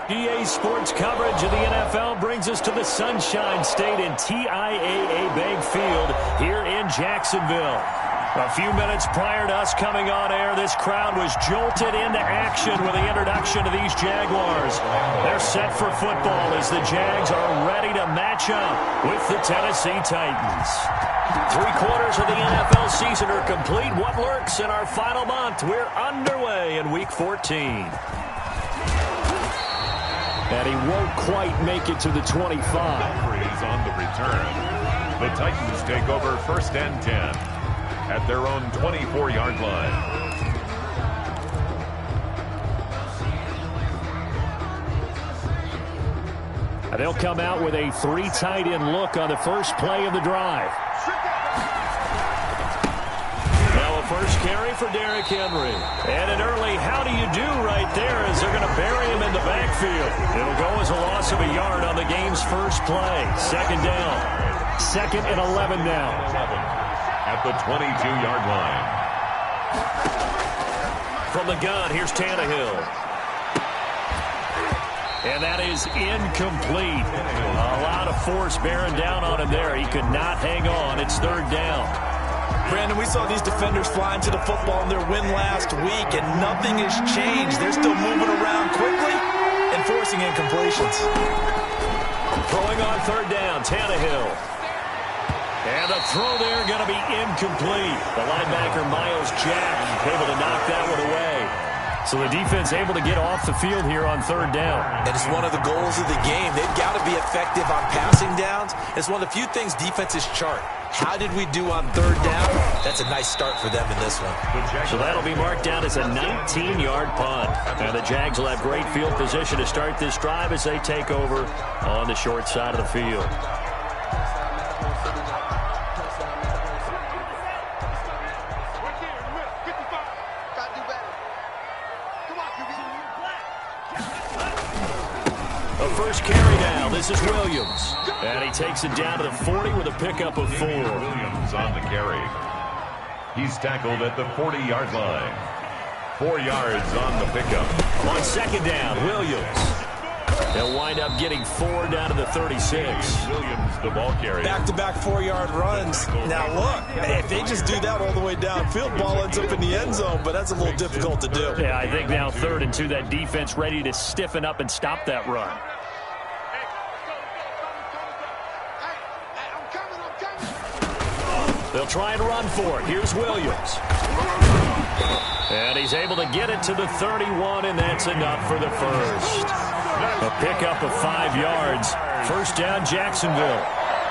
EA Sports coverage of the NFL brings us to the Sunshine State in TIAA Bank Field here in Jacksonville. A few minutes prior to us coming on air, this crowd was jolted into action with the introduction of these Jaguars. They're set for football as the Jags are ready to match up with the Tennessee Titans. 3 quarters of the NFL season are complete. What lurks in our final month? We're underway in Week 14. And he won't quite make it to the 25. Is on the return. The Titans take over 1st and 10. At their own 24-yard line. They'll come out with a 3 tight end look on the first play of the drive. Now a first carry for Derrick Henry. And an early how do you do right there as they're going to bury him in the backfield. It'll go as a loss of a yard on the game's first play. 2nd down. 2nd and 11 now. At the 22-yard line. From the gun, here's Tannehill. And that is incomplete. A lot of force bearing down on him there. He could not hang on. It's 3rd down. Brandon, we saw these defenders flying to the football in their win last week, and nothing has changed. They're still moving around quickly and forcing incompletions. Throwing on 3rd down, Tannehill. And the throw there going to be incomplete. The linebacker, Miles Jack, able to knock that one away. So the defense able to get off the field here on 3rd down. And it's one of the goals of the game. They've got to be effective on passing downs. It's one of the few things defenses chart. How did we do on 3rd down? That's a nice start for them in this one. So that'll be marked down as a 19-yard punt. And the Jags will have great field position to start this drive as they take over on the short side of the field. First carry down. This is Williams. And he takes it down to the 40 with a pickup of 4. Williams on the carry. He's tackled at the 40-yard line. 4 yards on the pickup. On 2nd down, Williams. They'll wind up getting 4 down to the 36. Williams, the ball carrier. Back-to-back 4-yard runs. Now, look, if they just do that all the way downfield, ball ends up in the end zone, but that's a little difficult to do. Yeah, I think now 3rd and 2, that defense ready to stiffen up and stop that run. They'll try and run for it. Here's Williams. And he's able to get it to the 31, and that's enough for the first. A pickup of 5 yards. 1st down, Jacksonville.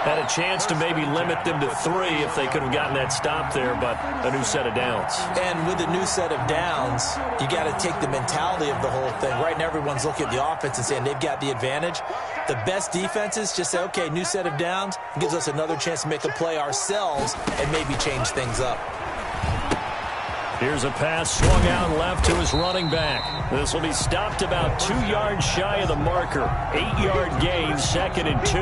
Had a chance to maybe limit them to 3 if they could have gotten that stop there, but a new set of downs. And with a new set of downs, you got to take the mentality of the whole thing. Right now, everyone's looking at the offense and saying they've got the advantage. The best defenses just say, okay, new set of downs. It gives us another chance to make a play ourselves and maybe change things up. Here's a pass swung out left to his running back. This will be stopped about 2 yards shy of the marker. 8-yard gain, 2nd and 2.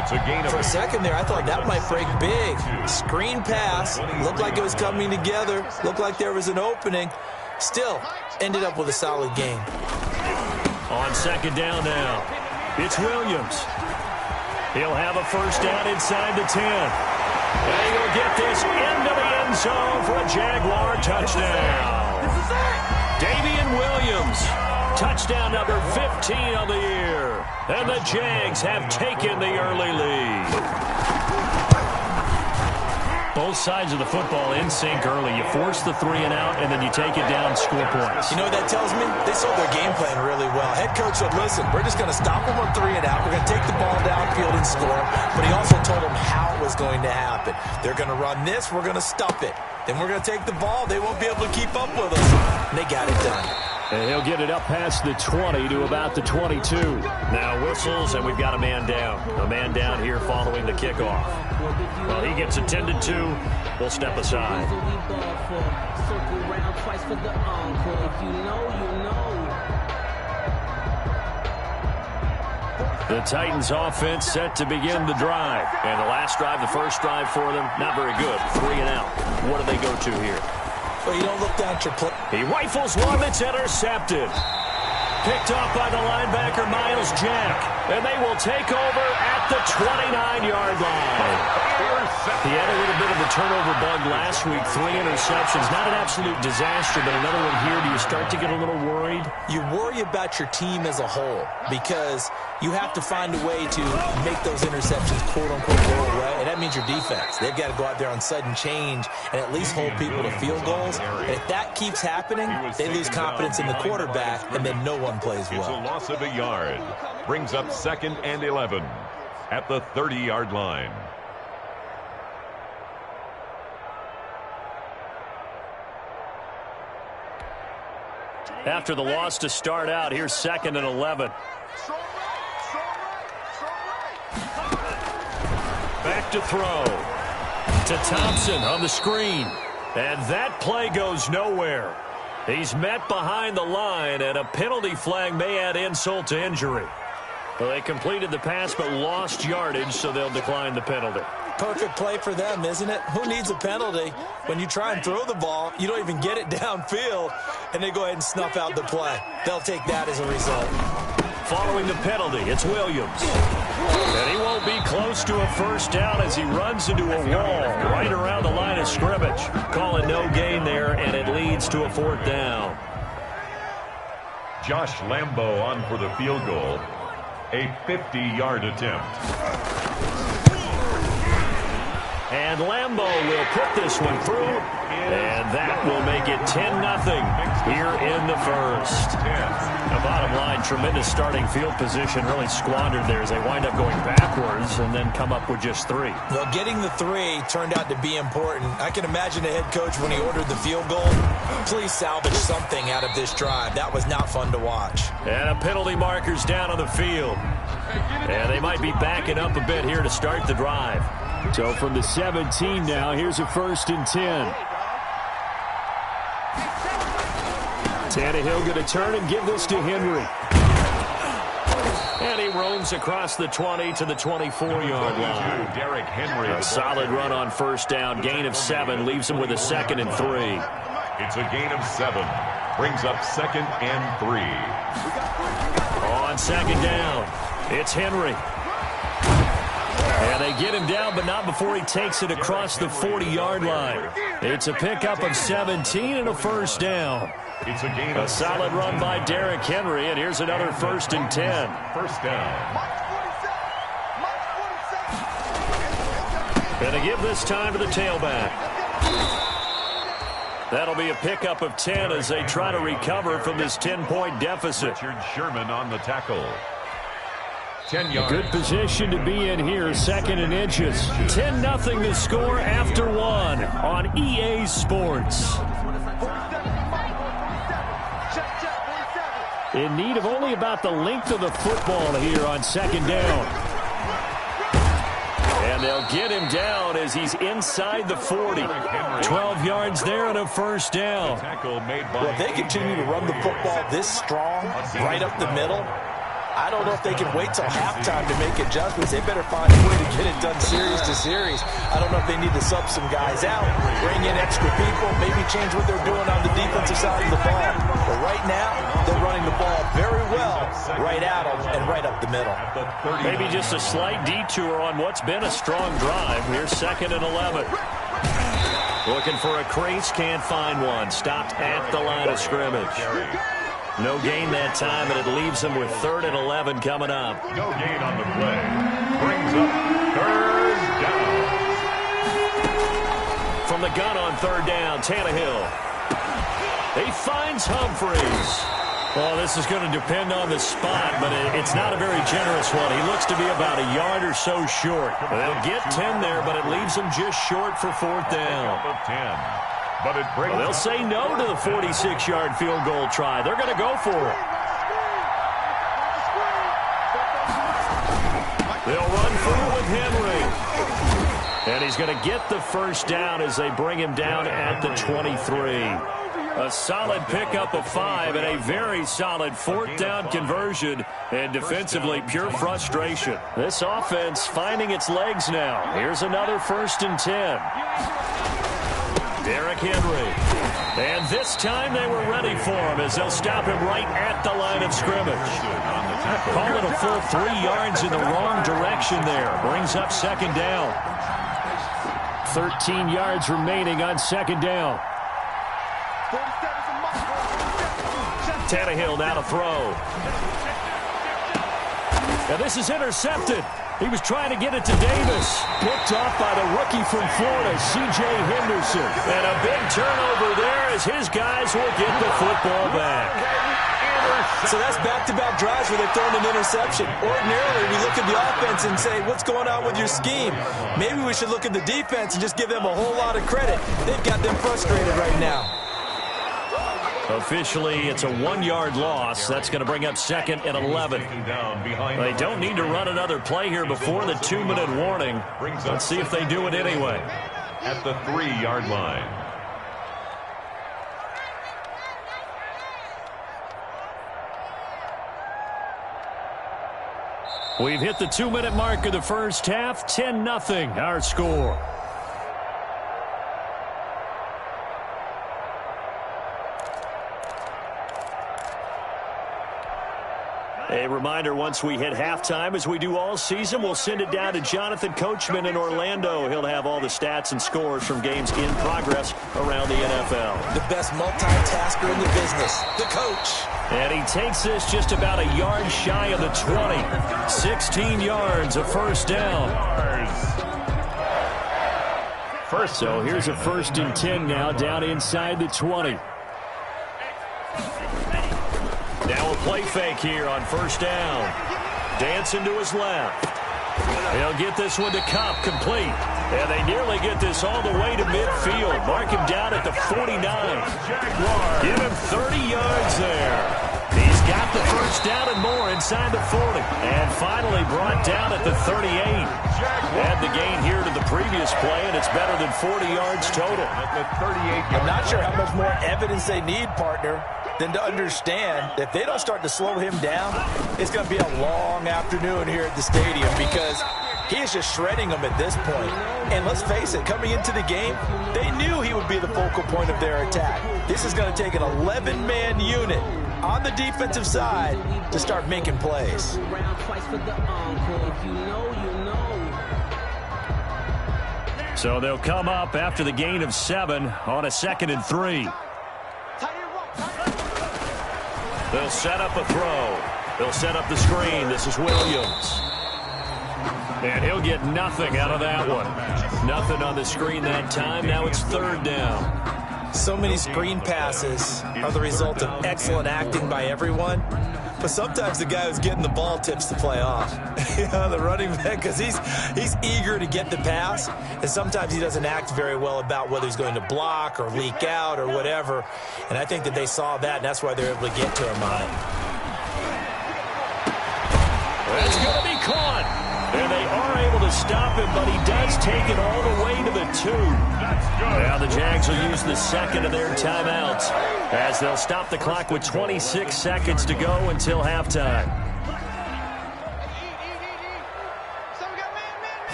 It's a gain of For a second there, I thought that might break big. Screen pass. Looked like it was coming together. Looked like there was an opening. Still, ended up with a solid gain. On 2nd down now, it's Williams. He'll have a 1st down inside the 10. And he'll get this into the end zone for a Jaguar touchdown. Davian Williams. Touchdown number 15 on the year. And the Jags have taken the early lead. Both sides of the football in sync early. You force the 3 and out, and then you take it down, score points. You know what that tells me? They sold their game plan really well. Head coach said, listen, we're just going to stop them on 3 and out. We're going to take the ball downfield and score. But he also told them how it was going to happen. They're going to run this. We're going to stuff it. Then we're going to take the ball. They won't be able to keep up with us. And they got it done. And he'll get it up past the 20 to about the 22. Now whistles, and we've got a man down. A man down here following the kickoff. Well, he gets attended to. We'll step aside. The Titans offense set to begin the drive. And the last drive, the first drive for them, not very good. 3 and out. What do they go to here? Well, you don't look down at your play. He rifles one that's intercepted. picked off by the linebacker, Miles Jack. And they will take over at the 29-yard line. He had a little bit of a turnover bug last week, 3 interceptions. Not an absolute disaster, but another one here. Do you start to get a little worried? You worry about your team as a whole because you have to find a way to make those interceptions, quote-unquote, go away. And that means your defense. They've got to go out there on sudden change and at least hold people to field goals. And if that keeps happening, they lose confidence in the quarterback, and then no one plays well. It's a loss of a yard. Brings up 2nd and 11 at the 30-yard line. After the loss to start out, here's 2nd and 11. Back to throw. To Thompson on the screen. And that play goes nowhere. He's met behind the line, and a penalty flag may add insult to injury. Well, they completed the pass but lost yardage, so they'll decline the penalty. Perfect play for them, isn't it? Who needs a penalty? When you try and throw the ball, you don't even get it downfield, and they go ahead and snuff out the play. They'll take that as a result. Following the penalty, it's Williams. And he won't be close to a first down as he runs into a wall right around the line of scrimmage. Calling no gain there, and it leads to a 4th down. Josh Lambo on for the field goal. A 50-yard attempt. And Lambo will put this one through, and that will make it 10-0 here in the first. The bottom line, tremendous starting field position, really squandered there as they wind up going backwards and then come up with just 3. Well, getting the 3 turned out to be important. I can imagine the head coach when he ordered the field goal. Please salvage something out of this drive. That was not fun to watch. And a penalty marker's down on the field. And they might be backing up a bit here to start the drive. So from the 17 now, here's a 1st and 10. Tannehill going to turn and give this to Henry. And he roams across the 20 to the 24-yard line. Derrick Henry. A solid run on first down. Gain of 7 leaves him with a 2nd and 3. It's a gain of 7. Brings up 2nd and 3. On 2nd down, it's Henry. And they get him down, but not before he takes it across the 40-yard line. It's a pickup of 17 and a first down. It's a gain A of solid run by Derrick Henry, and here's another 1st and 10. First down. And they give this time to the tailback. That'll be a pickup of 10 as they try to recover from this 10-point deficit. Richard Sherman on the tackle. 10 yards. Good position to be in here, 2nd and inches. 10-0 the score after 1 on EA Sports. In need of only about the length of the football here on 2nd down. And they'll get him down as he's inside the 40. 12 yards there and a first down. Well, if they continue to run the football this strong, right up the middle, I don't know if they can wait till halftime to make adjustments. They better find a way to get it done series to series. I don't know if they need to sub some guys out, bring in extra people, maybe change what they're doing on the defensive side of the ball. But right now, they're running the ball very well right at them and right up the middle. Maybe just a slight detour on what's been a strong drive. Here's 2nd and 11. Looking for a crease, can't find one. Stopped at the line of scrimmage. No gain that time, and it leaves them with 3rd and 11 coming up. No gain on the play. Brings up 3rd down. From the gun on 3rd down, Tannehill. He finds Humphries. Well, this is going to depend on the spot, but it's not a very generous one. He looks to be about a yard or so short. They'll get 10 there, but it leaves them just short for 4th down. But it brings they'll say no to the 46-yard field goal try. They're going to go for it. They'll run through with Henry. And he's going to get the first down as they bring him down at the 23. A solid pickup of 5 and a very solid 4th down conversion. And defensively, pure frustration. This offense finding its legs now. Here's another 1st and 10. Derrick Henry. And this time they were ready for him as they'll stop him right at the line of scrimmage. Call it a full 3 yards in the wrong direction there. Brings up second down. 13 yards remaining on second down. Tannehill now to throw. Now this is intercepted. He was trying to get it to Davis. Picked off by the rookie from Florida, C.J. Henderson. And a big turnover there as his guys will get the football back. So that's back-to-back drives where they've thrown an interception. Ordinarily, we look at the offense and say, what's going on with your scheme? Maybe we should look at the defense and just give them a whole lot of credit. They've got them frustrated right now. Officially, it's a 1-yard loss. That's going to bring up second and 11. They don't need to run another play here before the 2-minute warning. Let's see if they do it anyway. At the 3-yard line. We've hit the 2-minute mark of the first half. 10-0 our score. A reminder, once we hit halftime, as we do all season, we'll send it down to Jonathan Coachman in Orlando. He'll have all the stats and scores from games in progress around the NFL. The best multitasker in the business, the coach. And he takes this just about a yard shy of the 20. 16 yards, a first down. So here's a 1st and 10 now, down inside the 20. Now a play fake here on first down. Dancing to his left. He'll get this one to Cup, complete. And they nearly get this all the way to midfield. Mark him down at the 49. Give him 30 yards there. He's got the first down and more inside the 40. And finally brought down at the 38. Add the gain here to the previous play, and it's better than 40 yards total. I'm not sure how much more evidence they need, partner, than to understand that if they don't start to slow him down, it's going to be a long afternoon here at the stadium because he is just shredding them at this point. And let's face it, coming into the game, they knew he would be the focal point of their attack. This is going to take an 11-man unit on the defensive side to start making plays. So they'll come up after the gain of 7 on a 2nd and 3. They'll set up a throw. They'll set up the screen. This is Williams. And he'll get nothing out of that one. Nothing on the screen that time. Now it's 3rd down. So many screen passes are the result of excellent acting by everyone. But sometimes the guy who's getting the ball tips the play off. The running back, because he's eager to get the pass. And sometimes he doesn't act very well about whether he's going to block or leak out or whatever. And I think that they saw that, and that's why they're able to get to him on it. That's going to be caught. And they are able to stop him, but he does take it all the way to the 2. Now the Jags will use the 2nd of their timeouts as they'll stop the clock with 26 seconds to go until halftime.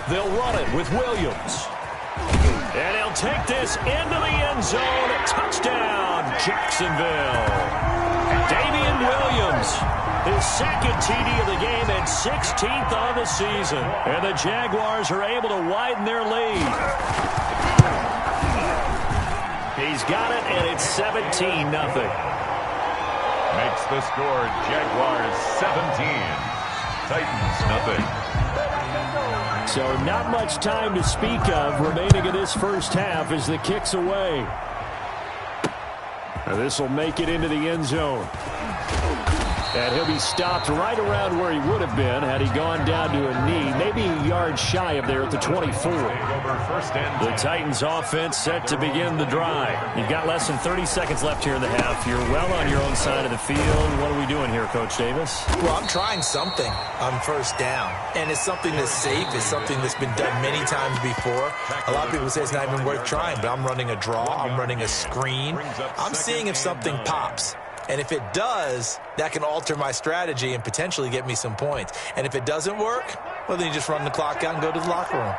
They'll run it with Williams. And he'll take this into the end zone. Touchdown, Jacksonville. Damian Williams. His 2nd TD of the game and 16th on the season. And the Jaguars are able to widen their lead. He's got it, and it's 17-0. Makes the score Jaguars 17. Titans 0. So not much time to speak of remaining in this first half as the kick's away. This will make it into the end zone. And he'll be stopped right around where he would have been had he gone down to a knee, maybe a yard shy of there at the 24. The Titans offense set to begin the drive. You've got less than 30 seconds left here in the half. You're well on your own side of the field. What are we doing here, Coach Davis? Well, I'm trying something on first down. And it's something that's safe. It's something that's been done many times before. A lot of people say it's not even worth trying, but I'm running a draw. I'm running a screen. I'm seeing if something pops. And if it does, that can alter my strategy and potentially get me some points. And if it doesn't work, well, then you just run the clock out and go to the locker room.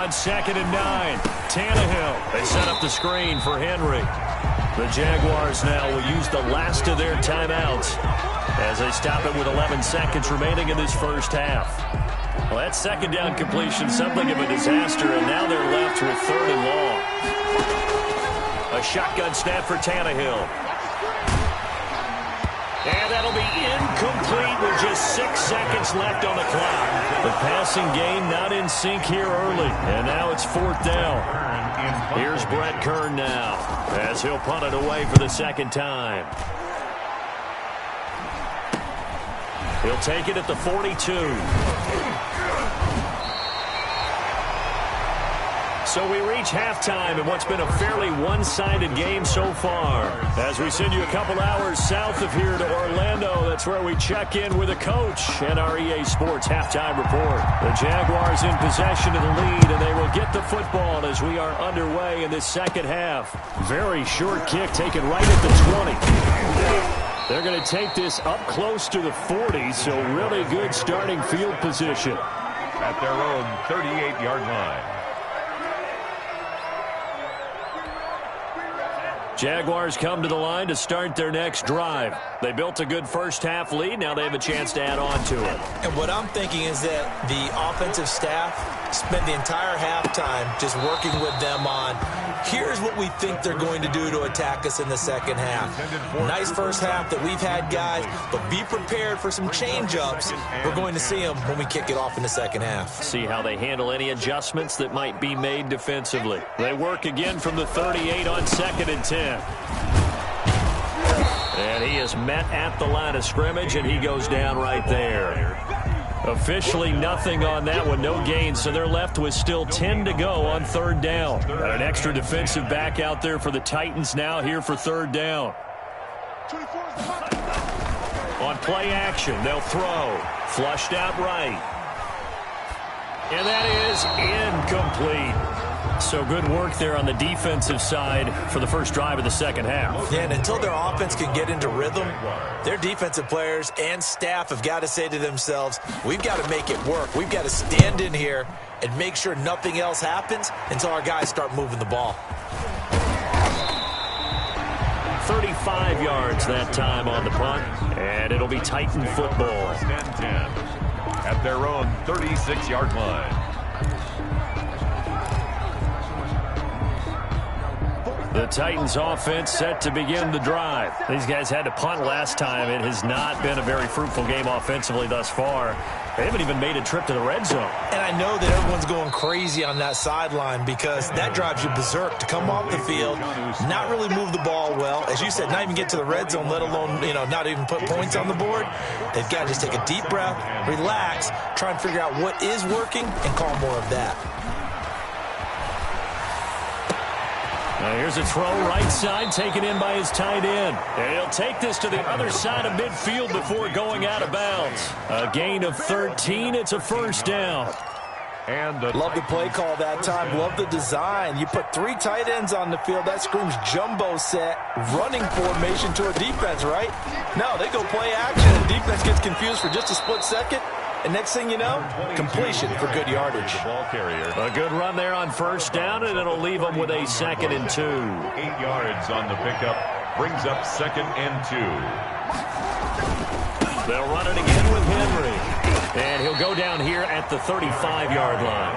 on 2nd and 9. Tannehill. They set up the screen for Henry. The Jaguars now will use the last of their timeouts as they stop it with 11 seconds remaining in this first half. Well, that second down completion, something of a disaster, and now they're left with 3rd and long. A shotgun snap for Tannehill. And that'll be incomplete with just 6 seconds left on the clock. The passing game not in sync here early, and now it's 4th down. Here's Brett Kern now as he'll punt it away for the second time. He'll take it at the 42. So we reach halftime in what's been a fairly one-sided game so far. As we send you a couple hours south of here to Orlando, that's where we check in with a coach and our EA Sports halftime report. The Jaguars in possession of the lead, and they will get the football as we are underway in this second half. Very short kick taken right at the 20. They're going to take this up close to the 40, so really good starting field position. At their own 38-yard line. Jaguars come to the line to start their next drive. They built a good first-half lead. Now they have a chance to add on to it. And what I'm thinking is that the offensive staff spent the entire halftime just working with them on, here's what we think they're going to do to attack us in the second half. Nice first half that we've had, guys, but be prepared for some change-ups. We're going to see them when we kick it off in the second half. See how they handle any adjustments that might be made defensively. They work again from the 38 on 2nd and 10. And he is met at the line of scrimmage, and he goes down right there. Officially nothing on that one, no gain, so they're left with still 10 to go on 3rd down. Got an extra defensive back out there for the Titans now here for 3rd down. On play action, they'll throw. Flushed out right. And that is incomplete. So good work there on the defensive side for the first drive of the second half. Yeah, and until their offense can get into rhythm, their defensive players and staff have got to say to themselves, we've got to make it work. We've got to stand in here and make sure nothing else happens until our guys start moving the ball. 35 yards that time on the punt, and it'll be Titan football. 1st and 10 at their own 36-yard line. The Titans offense set to begin the drive. These guys had to punt last time. It has not been a very fruitful game offensively thus far. They haven't even made a trip to the red zone. And I know that everyone's going crazy on that sideline because that drives you berserk to come off the field, not really move the ball well. As you said, not even get to the red zone, let alone, not even put points on the board. They've got to just take a deep breath, relax, try and figure out what is working, and call more of that. Now here's a throw right side taken in by his tight end. And he'll take this to the other side of midfield before going out of bounds. A gain of 13. It's a 1st down. And love the play call that time. Love the design. You put 3 tight ends on the field. That screams jumbo set, running formation to a defense, right? No, they go play action, and defense gets confused for just a split second. And next thing you know, completion for good yardage. Ball carrier. A good run there on 1st down, and it'll leave them with a 2nd and 2. 8 yards on the pickup. Brings up 2nd and 2. They'll run it again with Henry. And he'll go down here at the 35-yard line.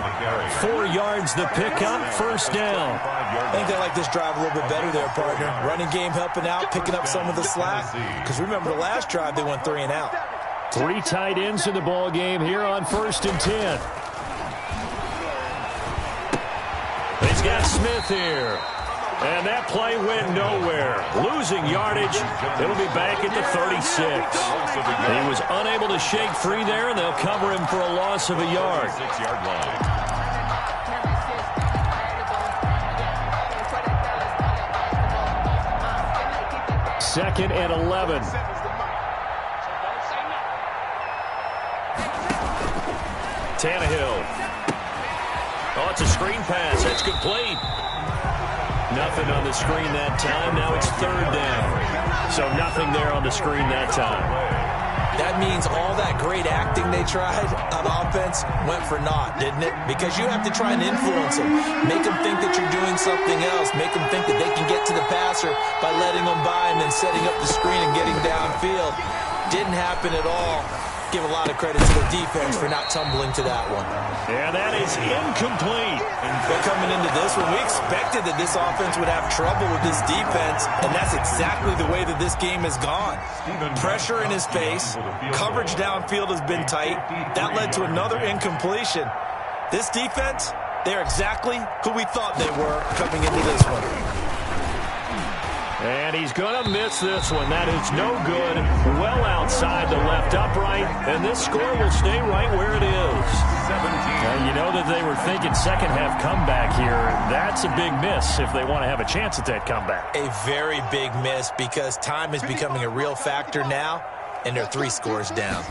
4 yards the pickup, 1st down. I think they like this drive a little bit better there, partner. Running game helping out, picking up some of the slack. Because remember, the last drive, they went 3 and out. 3 tight ends in the ball game here on 1st and 10. He's got Smith here. And that play went nowhere. Losing yardage. It'll be back at the 36. He was unable to shake free there, and they'll cover him for a loss of a yard. 6-yard line. Second and 11. Tannehill. Oh, it's a screen pass. That's complete. Nothing on the screen that time. Now it's 3rd down. So nothing there on the screen that time. That means all that great acting they tried on offense went for naught, didn't it? Because you have to try and influence them. Make them think that you're doing something else. Make them think that they can get to the passer by letting them by and then setting up the screen and getting downfield. Didn't happen at all. Give a lot of credit to the defense for not tumbling to that one. Yeah, that is incomplete. But coming into this one, we expected that this offense would have trouble with this defense, and that's exactly the way that this game has gone. Pressure in his face. Coverage downfield has been tight. That led to another incompletion. This defense, they're exactly who we thought they were coming into this one. And he's going to miss this one. That is no good. Well outside the left upright. And this score will stay right where it is. 17. You know that they were thinking second half comeback here. That's a big miss if they want to have a chance at that comeback. A very big miss because time is becoming a real factor now, and they're 3 scores down.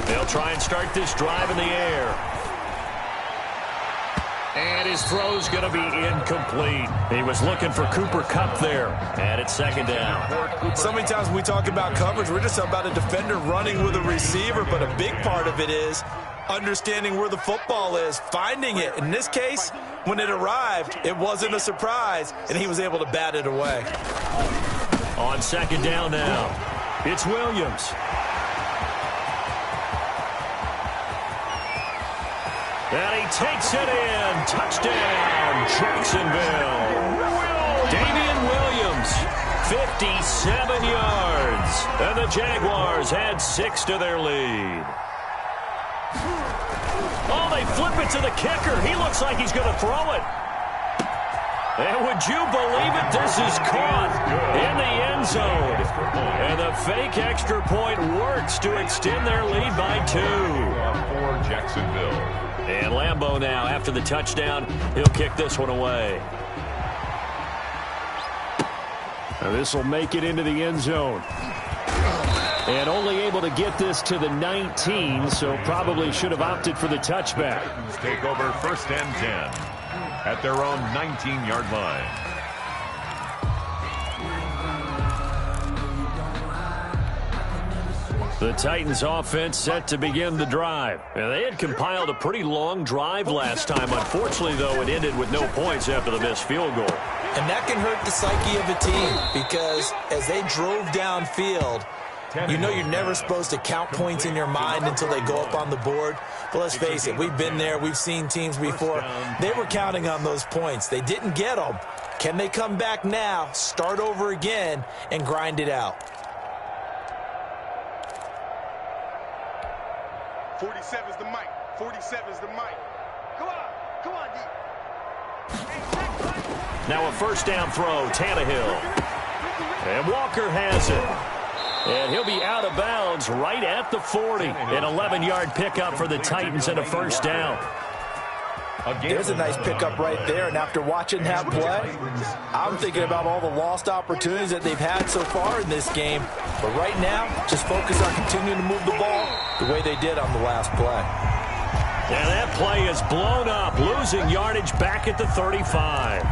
They'll try and start this drive in the air. And his throw's going to be incomplete. He was looking for Cooper Kupp there. And it's second down. So many times when we talk about coverage, we're just about a defender running with a receiver, but a big part of it is understanding where the football is, finding it. In this case, when it arrived, it wasn't a surprise, and he was able to bat it away. On second down now, it's Williams. And he takes it in. Touchdown, Jacksonville. Damian Williams, 57 yards. And the Jaguars add 6 to their lead. Oh, they flip it to the kicker. He looks like he's going to throw it. And would you believe it? This is caught in the end zone. And the fake extra point works to extend their lead by 2. For Jacksonville. And Lambeau now, after the touchdown, he'll kick this one away. Now this will make it into the end zone. And only able to get this to the 19, so probably should have opted for the touchback. Titans take over first and 10 at their own 19-yard line. The Titans offense set to begin the drive. And they had compiled a pretty long drive last time. Unfortunately, though, it ended with no points after the missed field goal. And that can hurt the psyche of a team because as they drove downfield, you know you're never supposed to count points in your mind until they go up on the board. But let's face it, we've been there. We've seen teams before. They were counting on those points. They didn't get them. Can they come back now, start over again, and grind it out? 47's the mic. 47's the mic. Come on, D. Now a first down throw, Tannehill. And Walker has it. And he'll be out of bounds right at the 40. An 11-yard pickup for the Titans and a first down. There's a nice pickup right there, and after watching that play, I'm thinking about all the lost opportunities that they've had so far in this game. But right now, just focus on continuing to move the ball the way they did on the last play. And that play is blown up, losing yardage back at the 35.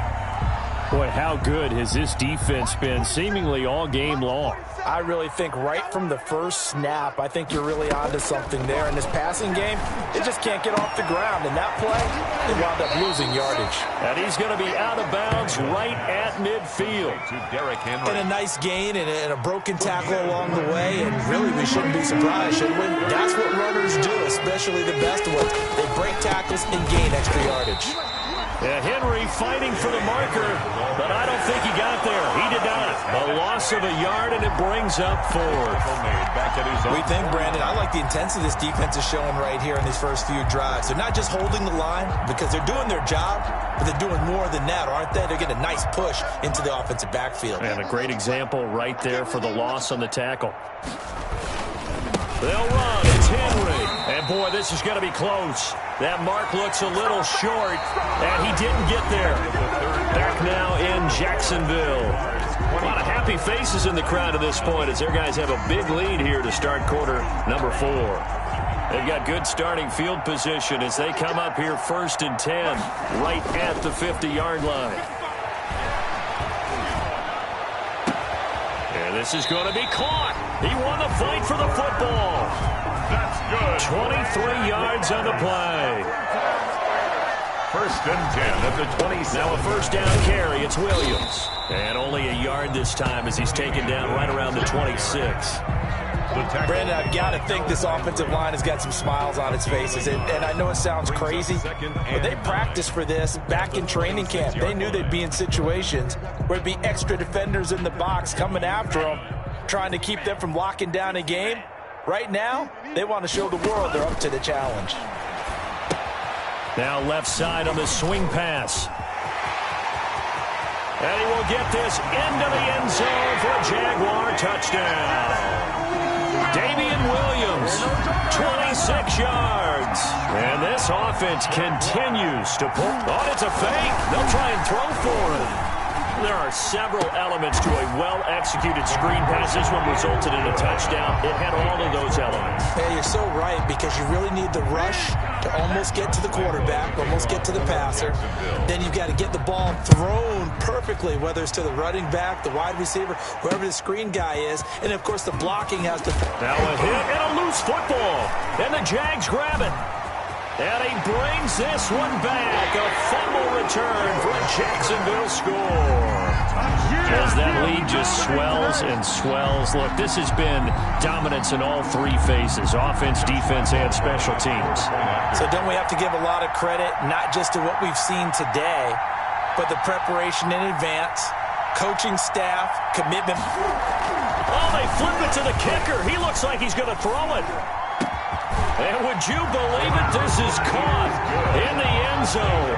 Boy, how good has this defense been seemingly all game long? I really think right from the first snap, I think you're really onto something there. In this passing game, they just can't get off the ground. And that play, they wound up losing yardage. And he's going to be out of bounds right at midfield. To Derrick Henry. And a nice gain and a broken tackle along the way. And really, we shouldn't be surprised, should we? That's what runners do, especially the best ones. They break tackles and gain extra yardage. Yeah, Henry fighting for the marker, but I don't think he got there. He did not. A loss of a yard, and it brings up 4. We think, Brandon, I like the intensity this defense is showing right here in these first few drives. They're not just holding the line because they're doing their job, but they're doing more than that, aren't they? They're getting a nice push into the offensive backfield. And a great example right there for the loss on the tackle. They'll run. It's Henry. And, boy, this is going to be close. That mark looks a little short, and he didn't get there. Back now in Jacksonville. A lot of happy faces in the crowd at this point as their guys have a big lead here to start quarter number 4. They've got good starting field position as they come up here first and 10 right at the 50-yard line. And This is going to be caught. He won the fight for the football. That's good. 23 yards on the play. First and 10 at the 27. Now a first down carry. It's Williams. And only a yard this time as he's taken down right around the 26. Brandon, I've got to think this offensive line has got some smiles on its faces. And I know it sounds crazy, but they practiced for this back in training camp. They knew they'd be in situations where there'd be extra defenders in the box coming after them, trying to keep them from locking down a game. Right now, they want to show the world they're up to the challenge. Now left side on the swing pass. And he will get this into the end zone for a Jaguar touchdown. Damian Williams, 26 yards. And this offense continues to pull. Oh, it's a fake. They'll try and throw for it. There are several elements to a well-executed screen pass. This one resulted in a touchdown. It had all of those elements. Hey, you're so right, because you really need the rush to almost get to the quarterback, almost get to the passer. Then you've got to get the ball thrown perfectly, whether it's to the running back, the wide receiver, whoever the screen guy is. And, of course, the blocking has to... Now a hit and a loose football. And the Jags grab it. And he brings this one back. A fumble return for a Jacksonville score. As that lead just swells and swells. Look, this has been dominance in all three phases, offense, defense, and special teams. So don't we have to give a lot of credit, not just to what we've seen today, but the preparation in advance, coaching staff, commitment. Oh, they flip it to the kicker. He looks like he's going to throw it. And would you believe it? This is caught in the end zone.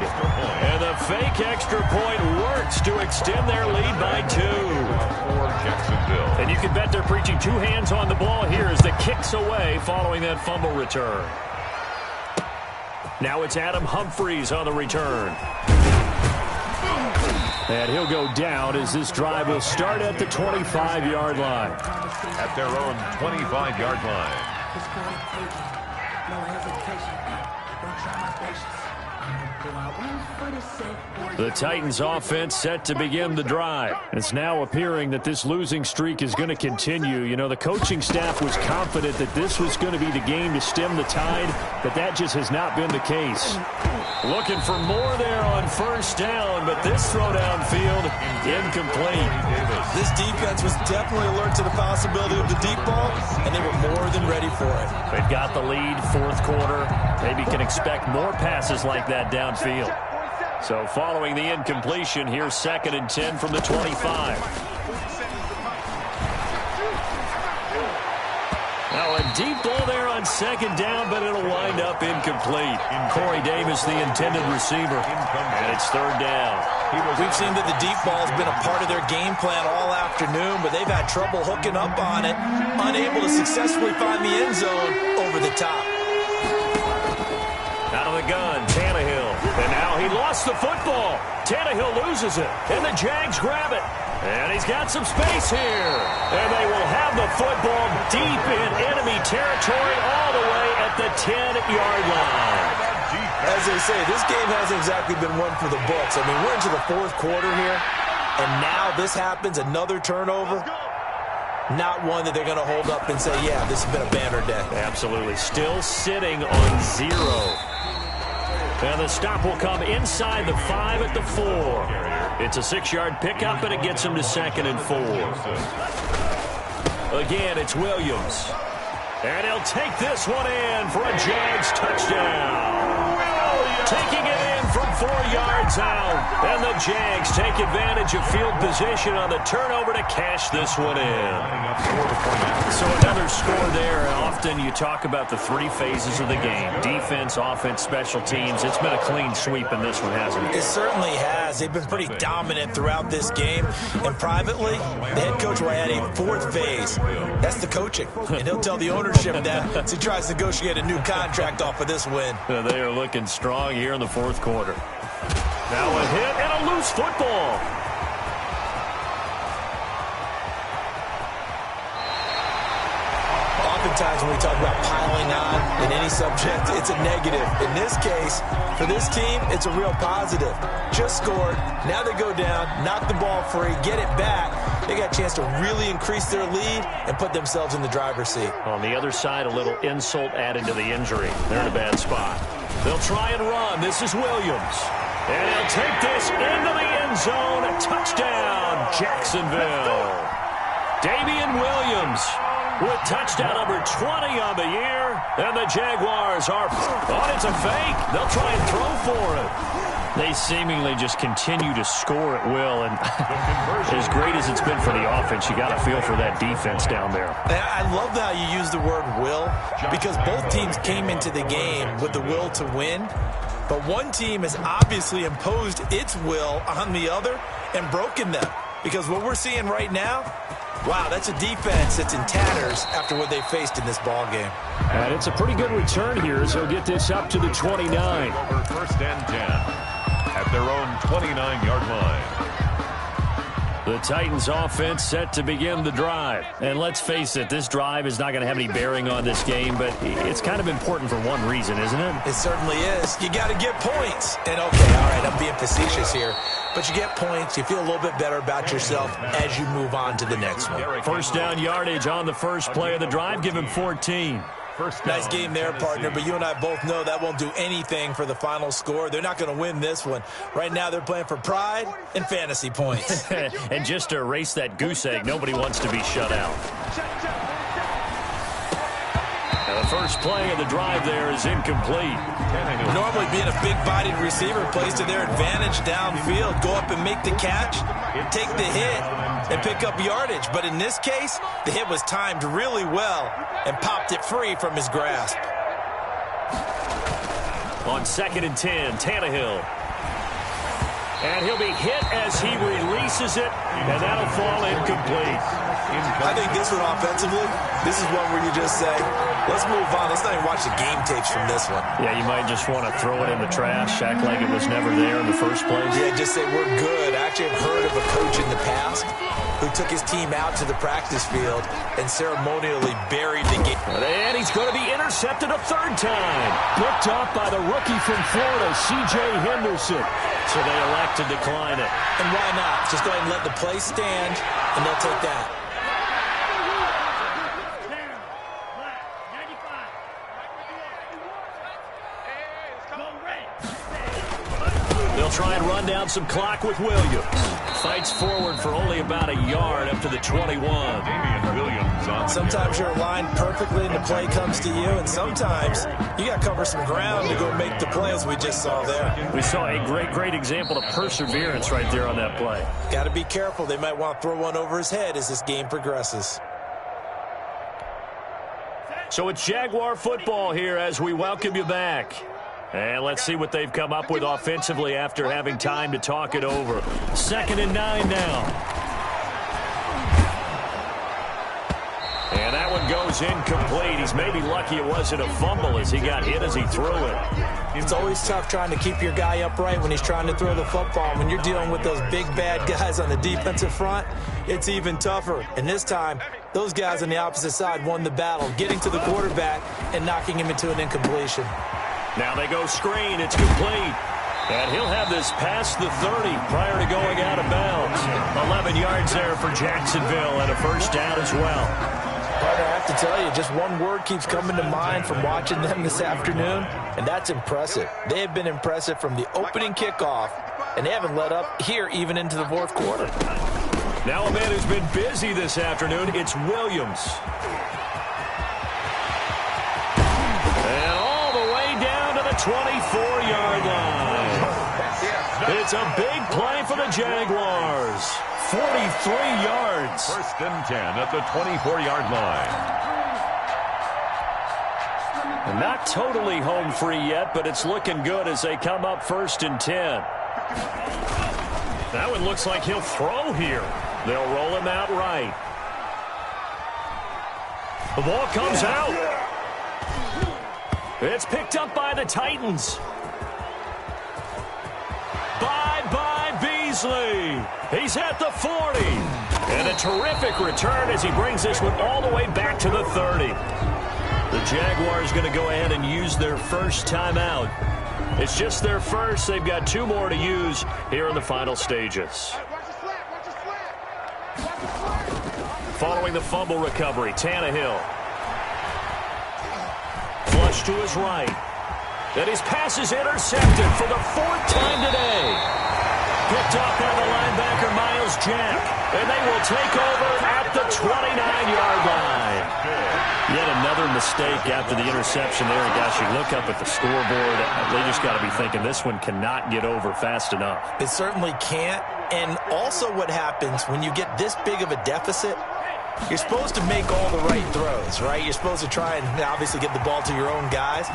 And the fake extra point works to extend their lead by 2. For Jacksonville. And you can bet they're preaching two hands on the ball here as the kick's away following that fumble return. Now it's Adam Humphries on the return. And he'll go down as this drive will start at the 25-yard line. At their own 25-yard line. No hesitation. Don't try my patience. The Titans offense set to begin the drive. It's now appearing that this losing streak is going to continue. You know, the coaching staff was confident that this was going to be the game to stem the tide, but that just has not been the case. Looking for more there on first down, but this throw downfield incomplete. This defense was definitely alert to the possibility of the deep ball, and they were more than ready for it. They've got the lead, fourth quarter. Maybe can expect more passes like that downfield. So following the incompletion, here's 2nd and 10 from the 25. Now a deep ball there on 2nd down, but it'll wind up incomplete. Corey Davis, the intended receiver, and it's 3rd down. We've seen that the deep ball's been a part of their game plan all afternoon, but they've had trouble hooking up on it, unable to successfully find the end zone over the top. Out of the gun, Tannehill. And now he lost the football. Tannehill loses it, and the Jags grab it. And he's got some space here. And they will have the football deep in enemy territory all the way at the 10-yard line. As they say, this game hasn't exactly been one for the books. I mean, we're into the 4th quarter here, and now this happens, another turnover. Not one that they're going to hold up and say, yeah, this has been a banner day. Absolutely. Still sitting on 0. And the stop will come inside the 5 at the 4. It's a 6-yard pickup, and it gets him to 2nd and 4. Again, it's Williams. And he'll take this one in for a Jags touchdown. Taking it in from 4 yards out. And the Jags take advantage of field position on the turnover to cash this one in. So another score there. Often you talk about the 3 phases of the game. Defense, offense, special teams. It's been a clean sweep in this one, hasn't it? It certainly has. They've been pretty dominant throughout this game. And privately, the head coach will add a 4th phase. That's the coaching. And he'll tell the ownership that as he tries to negotiate a new contract off of this win. They are looking strong here in the 4th quarter. Now a hit and a loose football. Oftentimes when we talk about piling on in any subject, it's a negative. In this case, for this team, it's a real positive. Just scored. Now they go down, knock the ball free, get it back, they got a chance to really increase their lead and put themselves in the driver's seat. On the other side, a little insult added to the injury. They're in a bad spot. They'll try and run. This is Williams. And he'll take this into the end zone. A touchdown, Jacksonville. Damian Williams with touchdown number 20 on the year. And the Jaguars are, it's a fake. They'll try and throw for it. They seemingly just continue to score at will. And as great as it's been for the offense, you got to feel for that defense down there. I love how you use the word will, because both teams came into the game with the will to win. But one team has obviously imposed its will on the other and broken them. Because what we're seeing right now, wow, that's a defense that's in tatters after what they faced in this ball game. And it's a pretty good return here as he'll get this up to the 29. Over first and 10 at their own 29-yard line. The Titans offense set to begin the drive. And let's face it, this drive is not going to have any bearing on this game, but it's kind of important for one reason, isn't it? It certainly is. You got to get points. And okay, all right, I'm being facetious here. But you get points, you feel a little bit better about yourself as you move on to the next one. First down yardage on the first play of the drive. Give him 14. Nice game there, partner, but you and I both know that won't do anything for the final score. They're not going to win this one. Right now, they're playing for pride and fantasy points. And just to erase that goose egg, nobody wants to be shut out. Now the first play of the drive there is incomplete. Normally being a big-bodied receiver plays to their advantage downfield. Go up and make the catch, take the hit, and pick up yardage. But in this case, the hit was timed really well and popped it free from his grasp. On 2nd and 10, Tannehill. And he'll be hit as he releases it, and that'll fall incomplete. I think this one offensively, this is one where you just say, let's move on. Let's not even watch the game tapes from this one. Yeah, you might just want to throw it in the trash, act like it was never there in the first place. Yeah, just say we're good. I actually have heard of a coach in the past who took his team out to the practice field and ceremonially buried the game. And he's going to be intercepted a third time. Picked off by the rookie from Florida, C.J. Henderson. So they elect to decline it. And why not? Just go ahead and let the play stand, and they'll take that. They'll try and run down some clock with Williams. Fights forward for only about a yard up to the 21. Damian Williams on. Sometimes you're aligned perfectly and the play comes to you, and sometimes you got to cover some ground to go make the play, as we just saw there. We saw a great example of perseverance right there on that play. Got to be careful. They might want to throw one over his head as this game progresses. So it's Jaguar football here as we welcome you back. And let's see what they've come up with offensively after having time to talk it over. 2nd and 9 now. And that one goes incomplete. He's maybe lucky it wasn't a fumble as he got hit as he threw it. It's always tough trying to keep your guy upright when he's trying to throw the football. When you're dealing with those big, bad guys on the defensive front, it's even tougher. And this time, those guys on the opposite side won the battle, getting to the quarterback and knocking him into an incompletion. Now they go screen. It's complete. And he'll have this past the 30 prior to going out of bounds. 11 yards there for Jacksonville and a first down as well. But I have to tell you, just one word keeps coming to mind from watching them this afternoon, and that's impressive. They have been impressive from the opening kickoff, and they haven't let up here even into the fourth quarter. Now a man who's been busy this afternoon, it's Williams. And all the way down to the 24-yard line. It's a big play for the Jaguars. 43 yards. 1st and 10 at the 24-yard line. Not totally home free yet, but it's looking good as they come up 1st and 10. That one looks like he'll throw here. They'll roll him out right. The ball comes out. It's picked up by the Titans. Bye-bye, Beasley. He's at the 40. And a terrific return as he brings this one all the way back to the 30. The Jaguars going to go ahead and use their first timeout. It's just their first. They've got 2 more to use here in the final stages. Watch the slap. Watch the slap. Watch the slap. following the fumble recovery. Tannehill. Flush to his right. And his pass is intercepted for the 4th time today. Picked off by the linebacker, Miles Jack. And they will take over at the 29-yard line. Yet another mistake after the interception there. And gosh, you look up at the scoreboard, they just got to be thinking this one cannot get over fast enough. It certainly can't. And also what happens when you get this big of a deficit, you're supposed to make all the right throws, right? You're supposed to try and obviously get the ball to your own guys.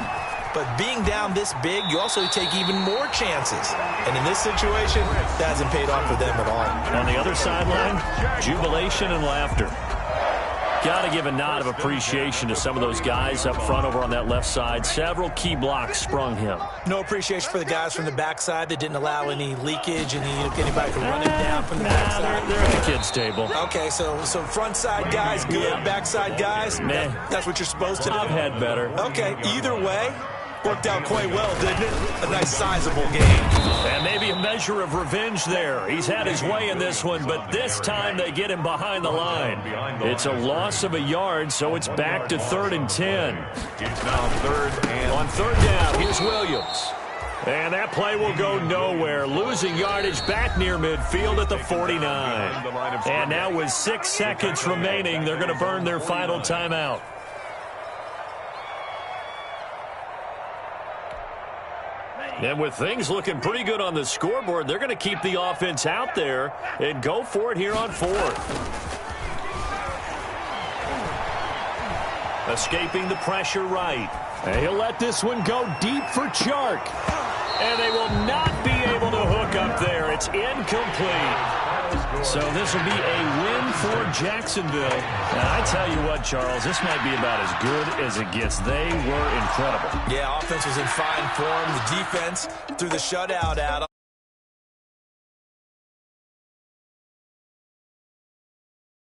But being down this big, you also take even more chances. And in this situation, that hasn't paid off for them at all. On the other sideline, jubilation and laughter. Got to give a nod of appreciation to some of those guys up front over on that left side. Several key blocks sprung him. No appreciation for the guys from the backside that didn't allow any leakage and anybody from running down from the backside. They're at the kids' table. Okay, so front side guys good, backside guys, man, that's what you're supposed to do. I've had better. Okay, either way, worked out quite well, didn't it? A nice sizable game. And maybe a measure of revenge there. He's had his way in this one, but this time they get him behind the line. It's a loss of a yard, so it's back to 3rd and 10. It's now 3rd and... On 3rd down, here's Williams. And that play will go nowhere. Losing yardage back near midfield at the 49. And now with 6 seconds remaining, they're going to burn their final timeout. And with things looking pretty good on the scoreboard, they're going to keep the offense out there and go for it here on 4th. Escaping the pressure right. And he'll let this one go deep for Chark. And they will not be able to hook up there. It's incomplete. So this will be a win for Jacksonville. And I tell you what, Charles, this might be about as good as it gets. They were incredible. Yeah, offense was in fine form. The defense threw the shutout at them.